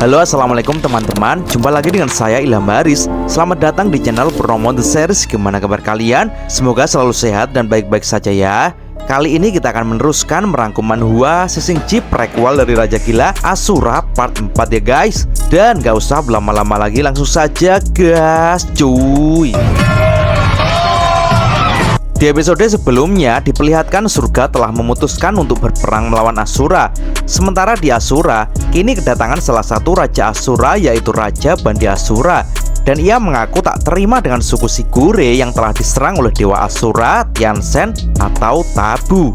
Halo, assalamualaikum teman-teman. Jumpa lagi dengan saya Ilham Haris. Selamat datang di channel Purnomo The Series. Gimana kabar kalian? Semoga selalu sehat dan baik-baik saja ya. Kali ini kita akan meneruskan merangkum manhwa Sising Chip prequel dari Raja Gila Asura part 4 ya guys. Dan gak usah berlama-lama lagi, langsung saja gas cuy. Di episode sebelumnya diperlihatkan surga telah memutuskan untuk berperang melawan Asura. Sementara di Asura, kini kedatangan salah satu Raja Asura, yaitu Raja Bandi Asura. Dan ia mengaku tak terima dengan suku Sigure yang telah diserang oleh Dewa Asura, Tiansen atau Tabu.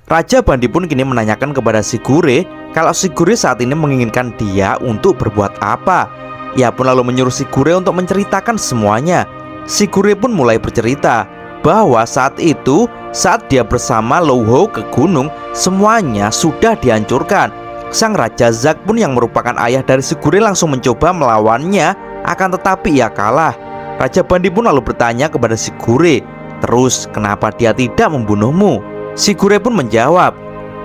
Raja Bandi pun kini menanyakan kepada Sigure kalau Sigure saat ini menginginkan dia untuk berbuat apa. Ia pun lalu menyuruh Sigure untuk menceritakan semuanya. Sigure pun mulai bercerita bahwa saat itu, saat dia bersama Louho ke gunung, semuanya sudah dihancurkan. Sang Raja Zack pun yang merupakan ayah dari Sigure langsung mencoba melawannya, akan tetapi ia kalah. Raja Bandi pun lalu bertanya kepada Sigure, "Terus kenapa dia tidak membunuhmu?" Sigure pun menjawab,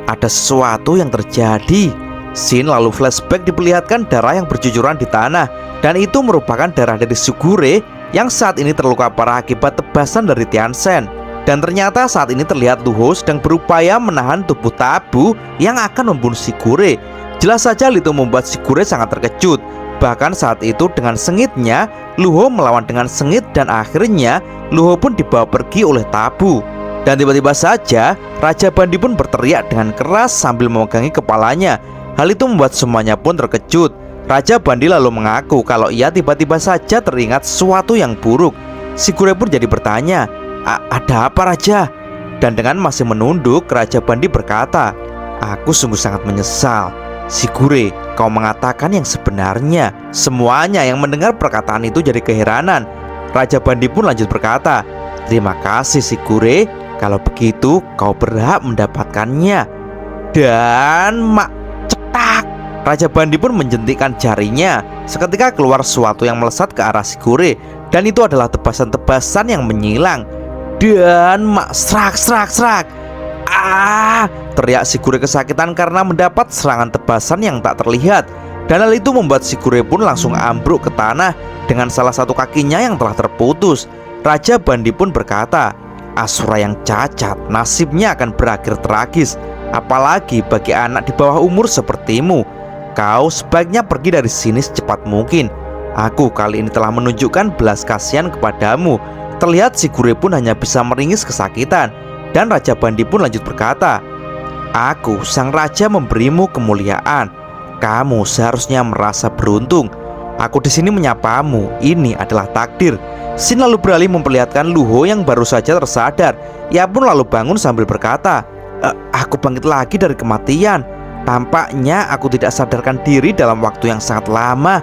"Ada sesuatu yang terjadi." Scene lalu flashback diperlihatkan darah yang bercucuran di tanah, dan itu merupakan darah dari Sigure yang saat ini terluka parah akibat tebasan dari Tiansen. Dan ternyata saat ini terlihat Louho sedang berupaya menahan tubuh Tabu yang akan membunuh Sigure. Jelas saja hal itu membuat Sigure sangat terkejut. Bahkan saat itu dengan sengitnya, Louho melawan dengan sengit dan akhirnya Louho pun dibawa pergi oleh Tabu. Dan tiba-tiba saja Raja Bandi pun berteriak dengan keras sambil memegangi kepalanya. Hal itu membuat semuanya pun terkejut. Raja Bandi lalu mengaku kalau ia tiba-tiba saja teringat sesuatu yang buruk. Sigure pun jadi bertanya, "Ada apa Raja?" Dan dengan masih menunduk, Raja Bandi berkata, "Aku sungguh sangat menyesal. Sigure, kau mengatakan yang sebenarnya." Semuanya yang mendengar perkataan itu jadi keheranan. Raja Bandi pun lanjut berkata, "Terima kasih Sigure, kalau begitu kau berhak mendapatkannya." Dan cetak, Raja Bandi pun menjentikkan jarinya. Seketika keluar sesuatu yang melesat ke arah Sigure, dan itu adalah tebasan-tebasan yang menyilang. Dan serak. Teriak Sigure kesakitan karena mendapat serangan tebasan yang tak terlihat. Dan hal itu membuat Sigure pun langsung ambruk ke tanah dengan salah satu kakinya yang telah terputus. Raja Bandi pun berkata, "Asura yang cacat nasibnya akan berakhir tragis, apalagi bagi anak di bawah umur sepertimu. Kau sebaiknya pergi dari sini secepat mungkin. Aku kali ini telah menunjukkan belas kasihan kepadamu." Terlihat Sigure pun hanya bisa meringis kesakitan. Dan Raja Bandi pun lanjut berkata, "Aku sang raja memberimu kemuliaan. Kamu seharusnya merasa beruntung. Aku di sini menyapamu. Ini adalah takdir." Sin lalu beralih memperlihatkan Louho yang baru saja tersadar. Ia pun lalu bangun sambil berkata, "Aku bangkit lagi dari kematian. Tampaknya aku tidak sadarkan diri dalam waktu yang sangat lama."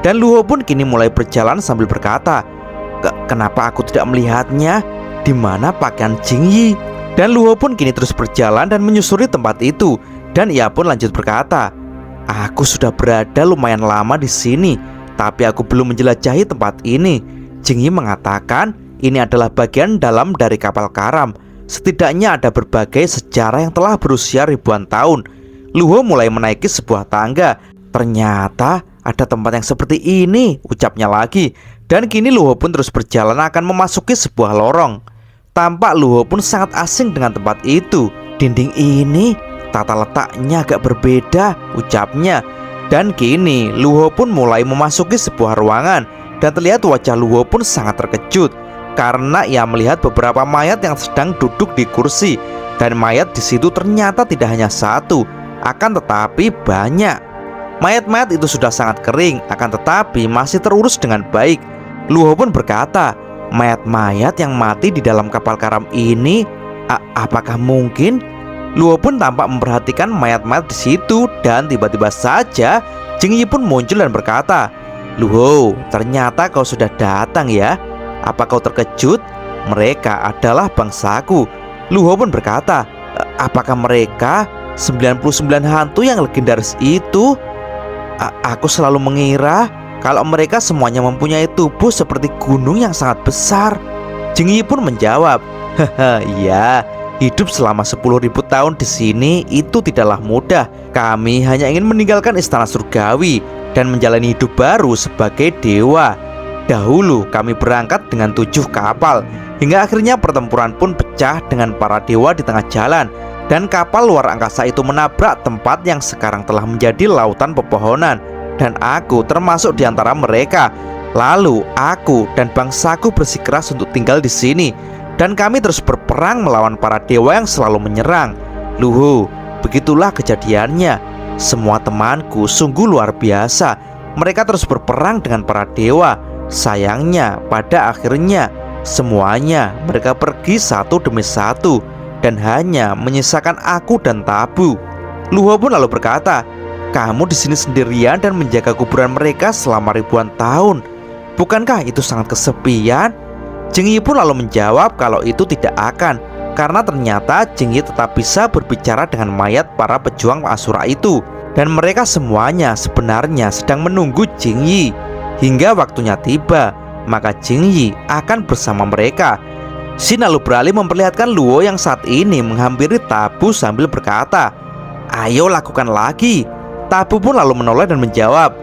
Dan Louho pun kini mulai berjalan sambil berkata, "Kenapa aku tidak melihatnya? Di mana pakaian Jingyi?" Dan Louho pun kini terus berjalan dan menyusuri tempat itu. Dan ia pun lanjut berkata, "Aku sudah berada lumayan lama di sini, tapi aku belum menjelajahi tempat ini. Jingyi mengatakan ini adalah bagian dalam dari kapal karam. Setidaknya ada berbagai sejarah yang telah berusia ribuan tahun." Louho mulai menaiki sebuah tangga. "Ternyata ada tempat yang seperti ini," ucapnya lagi. Dan kini Louho pun terus berjalan akan memasuki sebuah lorong. Tampak Louho pun sangat asing dengan tempat itu. "Dinding ini tata letaknya agak berbeda," ucapnya. Dan kini Louho pun mulai memasuki sebuah ruangan. Dan terlihat wajah Louho pun sangat terkejut karena ia melihat beberapa mayat yang sedang duduk di kursi. Dan mayat di situ ternyata tidak hanya satu, akan tetapi banyak. Mayat-mayat itu sudah sangat kering, akan tetapi masih terurus dengan baik. Louho pun berkata, "Mayat-mayat yang mati di dalam kapal karam ini, apakah mungkin?" Louho pun tampak memperhatikan mayat-mayat di situ. Dan tiba-tiba saja Jingyi pun muncul dan berkata, "Louho, ternyata kau sudah datang ya. Apa kau terkejut? Mereka adalah bangsaku." Louho pun berkata, "Apakah mereka 99 hantu yang legendaris itu? Aku selalu mengira kalau mereka semuanya mempunyai tubuh seperti gunung yang sangat besar." Jingyi pun menjawab, "Haha, iya, hidup selama 10.000 tahun di sini itu tidaklah mudah. Kami hanya ingin meninggalkan istana surgawi. dan menjalani hidup baru sebagai dewa. Dahulu kami berangkat dengan 7 kapal, hingga akhirnya pertempuran pun pecah dengan para dewa di tengah jalan, dan kapal luar angkasa itu menabrak tempat yang sekarang telah menjadi lautan pepohonan, dan aku termasuk di antara mereka. Lalu aku dan bangsaku bersikeras untuk tinggal di sini, dan kami terus berperang melawan para dewa yang selalu menyerang. Luho, begitulah kejadiannya. Semua temanku sungguh luar biasa. Mereka terus berperang dengan para dewa. Sayangnya pada akhirnya semuanya mereka pergi satu demi satu, dan hanya menyisakan aku dan Tabu. Luho pun lalu berkata, "Kamu di sini sendirian dan menjaga kuburan mereka selama ribuan tahun. Bukankah itu sangat kesepian?" Jingyi pun lalu menjawab kalau itu tidak akan, karena ternyata Jingyi tetap bisa berbicara dengan mayat para pejuang Asura itu, dan mereka semuanya sebenarnya sedang menunggu Jingyi. Hingga waktunya tiba, maka Jingyi akan bersama mereka. Shin lalu beralih memperlihatkan Luo yang saat ini menghampiri Tabu sambil berkata, "Ayo lakukan lagi." Tabu pun lalu menoleh dan menjawab,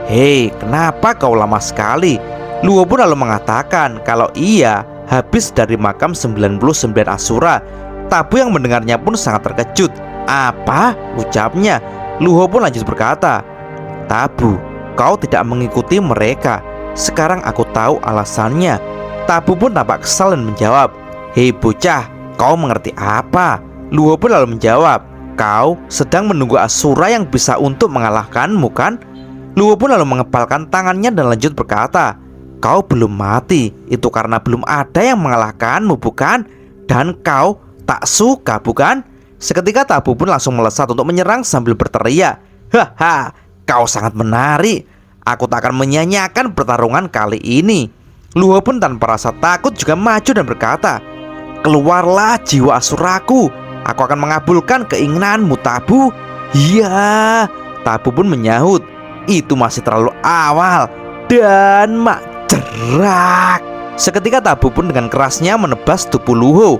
"Hei, kenapa kau lama sekali?" Luo pun lalu mengatakan kalau ia habis dari makam 99 Asura. Tabu yang mendengarnya pun sangat terkejut. "Apa?" ucapnya. Luo pun lanjut berkata, "Tabu, kau tidak mengikuti mereka. Sekarang aku tahu alasannya." Tabu pun tampak kesal dan menjawab, "Hei bocah, kau mengerti apa?" Luo pun lalu menjawab, "Kau sedang menunggu Asura yang bisa untuk mengalahkanmu, kan?" Luo pun lalu mengepalkan tangannya dan lanjut berkata, "Kau belum mati, itu karena belum ada yang mengalahkanmu, bukan? Dan kau tak suka, bukan?" Seketika Tabu pun langsung melesat untuk menyerang sambil berteriak, "Haha, kau sangat menarik. Aku tak akan menyanyiakan pertarungan kali ini." Luo pun tanpa rasa takut juga maju dan berkata, "Keluarlah jiwa Asuraku. Aku akan mengabulkan keinginanmu, Tabu." "Iya." Tabu pun menyahut, "Itu masih terlalu awal." Dan jerak. Seketika Tabu pun dengan kerasnya menebas tubuh Luho.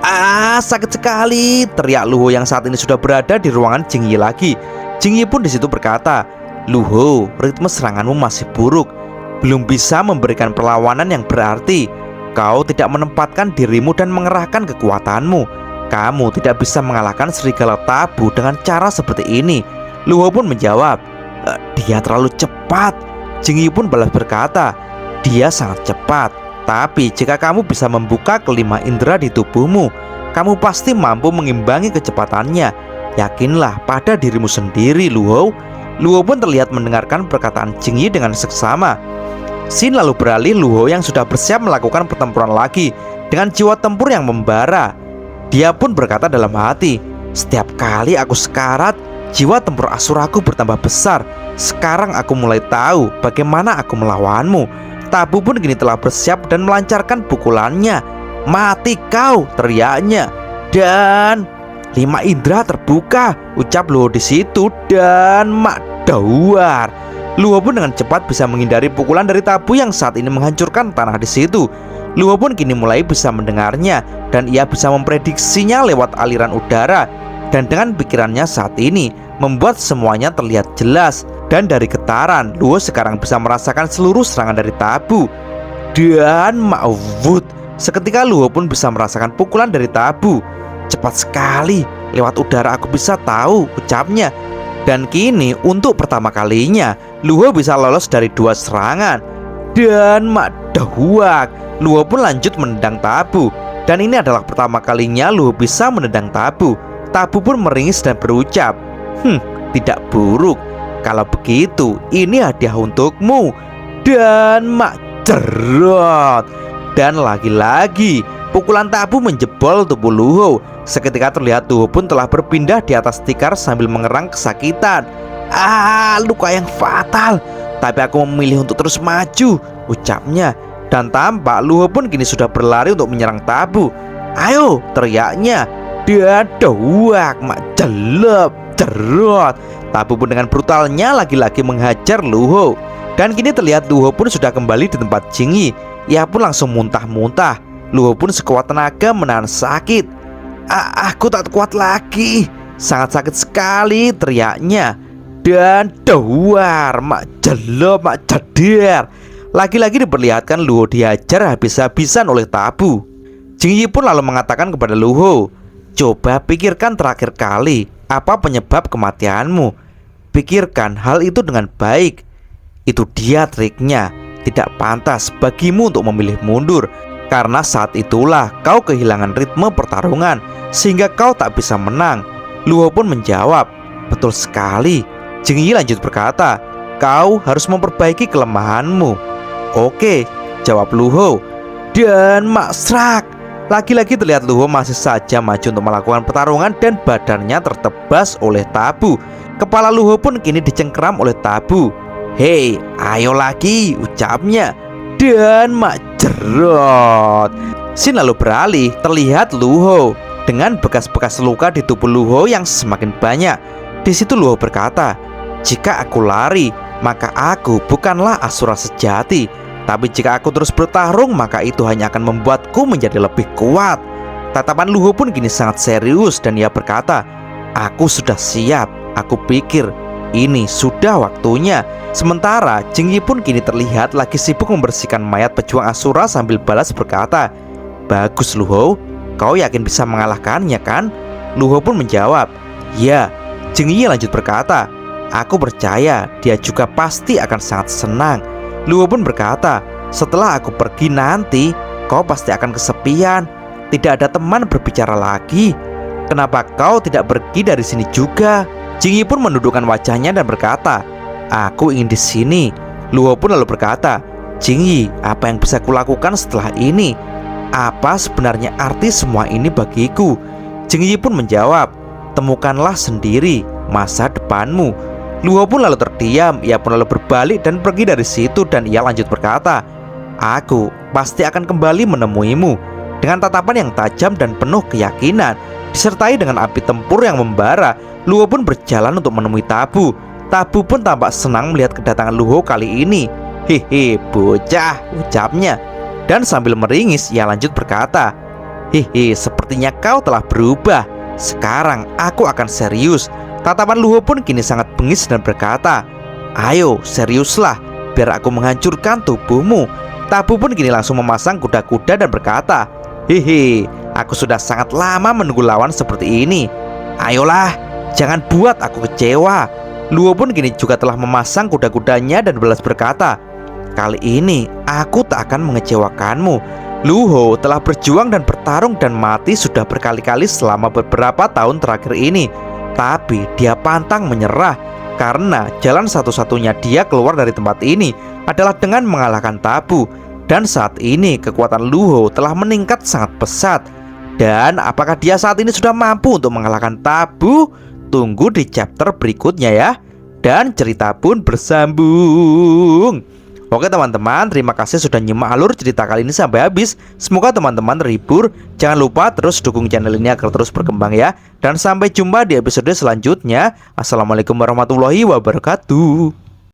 "Ah, sakit sekali!" teriak Luho yang saat ini sudah berada di ruangan Jingyi lagi. Jingyi pun di situ berkata, "Luho, ritme seranganmu masih buruk. Belum bisa memberikan perlawanan yang berarti. Kau tidak menempatkan dirimu dan mengerahkan kekuatanmu. Kamu tidak bisa mengalahkan serigala Tabu dengan cara seperti ini." Luho pun menjawab, "Dia terlalu cepat." Jingyi pun balas berkata, "Dia sangat cepat. Tapi jika kamu bisa membuka kelima indera di tubuhmu, kamu pasti mampu mengimbangi kecepatannya. Yakinlah pada dirimu sendiri, Luho." Luho pun terlihat mendengarkan perkataan Jingyi dengan seksama. Shin lalu beralih Luho yang sudah bersiap melakukan pertempuran lagi dengan jiwa tempur yang membara. Dia pun berkata dalam hati, "Setiap kali aku sekarat, jiwa tempur Asuraku bertambah besar. Sekarang aku mulai tahu bagaimana aku melawanmu." Tabu pun kini telah bersiap dan melancarkan pukulannya. "Mati kau!" teriaknya. Dan 5 indera terbuka, ucap Luho di situ, dan dawar. Luho pun dengan cepat bisa menghindari pukulan dari Tabu yang saat ini menghancurkan tanah di situ. Luho pun kini mulai bisa mendengarnya, dan ia bisa memprediksinya lewat aliran udara. Dan dengan pikirannya saat ini membuat semuanya terlihat jelas. Dan dari getaran, Luho sekarang bisa merasakan seluruh serangan dari Tabu. Dan seketika Luho pun bisa merasakan pukulan dari Tabu. "Cepat sekali, lewat udara aku bisa tahu," ucapnya. Dan kini untuk pertama kalinya Luho bisa lolos dari 2 serangan. Dan Luho pun lanjut menendang Tabu. Dan ini adalah pertama kalinya Luho bisa menendang Tabu. Tabu pun meringis dan berucap, "Tidak buruk. Kalau begitu, ini hadiah untukmu." Dan cerot. Dan lagi-lagi pukulan Tabu menjebol tubuh Luho. Seketika terlihat Luho pun telah berpindah di atas tikar sambil mengerang kesakitan. Luka yang fatal. Tapi aku memilih untuk terus maju, ucapnya. Dan tampak Luho pun kini sudah berlari untuk menyerang Tabu. "Ayo!" teriaknya. Dan cerot. Tabu pun dengan brutalnya lagi-lagi menghajar Luho. Dan kini terlihat Luho pun sudah kembali di tempat Jingyi. Ia pun langsung muntah-muntah. Luho pun sekuat tenaga menahan sakit. Aku tak kuat lagi. Sangat sakit sekali," teriaknya. Dan dawar, mak jelop, mak jeder. Lagi-lagi diperlihatkan Luho dihajar habis-habisan oleh Tabu. Jing Yi pun lalu mengatakan kepada Luho, coba pikirkan terakhir kali apa penyebab kematianmu. Pikirkan hal itu dengan baik. Itu dia triknya. Tidak pantas bagimu untuk memilih mundur, karena saat itulah kau kehilangan ritme pertarungan sehingga kau tak bisa menang. Luho pun menjawab, betul sekali. Jing Yi lanjut berkata, kau harus memperbaiki kelemahanmu. Oke, jawab Luho. Dan maksrak. Lagi-lagi terlihat Luho masih saja maju untuk melakukan pertarungan dan badannya tertebas oleh Tabu. Kepala Luho pun kini dicengkeram oleh Tabu. Hei, ayo lagi, ucapnya. Dan mak jerot. Scene lalu beralih, terlihat Luho dengan bekas-bekas luka di tubuh Luho yang semakin banyak. Di situ Luho berkata, jika aku lari, maka aku bukanlah Asura sejati. Tapi jika aku terus bertarung, maka itu hanya akan membuatku menjadi lebih kuat. Tatapan Luho pun kini sangat serius dan ia berkata, aku sudah siap. Aku pikir ini sudah waktunya. Sementara Jing Yi pun kini terlihat lagi sibuk membersihkan mayat pejuang Asura sambil balas berkata, bagus Luho, kau yakin bisa mengalahkannya kan? Luho pun menjawab, ya. Jing Yi lanjut berkata, aku percaya dia juga pasti akan sangat senang. Luho pun berkata, setelah aku pergi nanti, kau pasti akan kesepian. Tidak ada teman berbicara lagi. Kenapa kau tidak pergi dari sini juga? Jing Yi pun menundukkan wajahnya dan berkata, aku ingin di sini. Luho pun lalu berkata, Jing Yi, apa yang bisa kulakukan setelah ini? Apa sebenarnya arti semua ini bagiku? Jing Yi pun menjawab, temukanlah sendiri masa depanmu. Luho pun lalu terdiam. Ia pun lalu berbalik dan pergi dari situ. Dan ia lanjut berkata, aku pasti akan kembali menemuimu. Dengan tatapan yang tajam dan penuh keyakinan, disertai dengan api tempur yang membara, Luho pun berjalan untuk menemui Tabu. Tabu pun tampak senang melihat kedatangan Luho kali ini. Hehe, bocah, ucapnya. Dan sambil meringis ia lanjut berkata, hehe, sepertinya kau telah berubah. Sekarang aku akan serius. Tatapan Luho pun kini sangat bengis dan berkata, ayo seriuslah, biar aku menghancurkan tubuhmu. Tabu pun kini langsung memasang kuda-kuda dan berkata, hehe, aku sudah sangat lama menunggu lawan seperti ini. Ayolah, jangan buat aku kecewa. Luho pun kini juga telah memasang kuda-kudanya dan balas berkata, kali ini aku tak akan mengecewakanmu. Luho telah berjuang dan bertarung dan mati sudah berkali-kali selama beberapa tahun terakhir ini. Tapi dia pantang menyerah, karena jalan satu-satunya dia keluar dari tempat ini adalah dengan mengalahkan Tabu. Dan saat ini kekuatan Luho telah meningkat sangat pesat. Dan apakah dia saat ini sudah mampu untuk mengalahkan Tabu? Tunggu di chapter berikutnya ya. Dan cerita pun bersambung. Oke teman-teman, terima kasih sudah nyimak alur cerita kali ini sampai habis. Semoga teman-teman terhibur. Jangan lupa terus dukung channel ini agar terus berkembang ya. Dan sampai jumpa di episode selanjutnya. Assalamualaikum warahmatullahi wabarakatuh.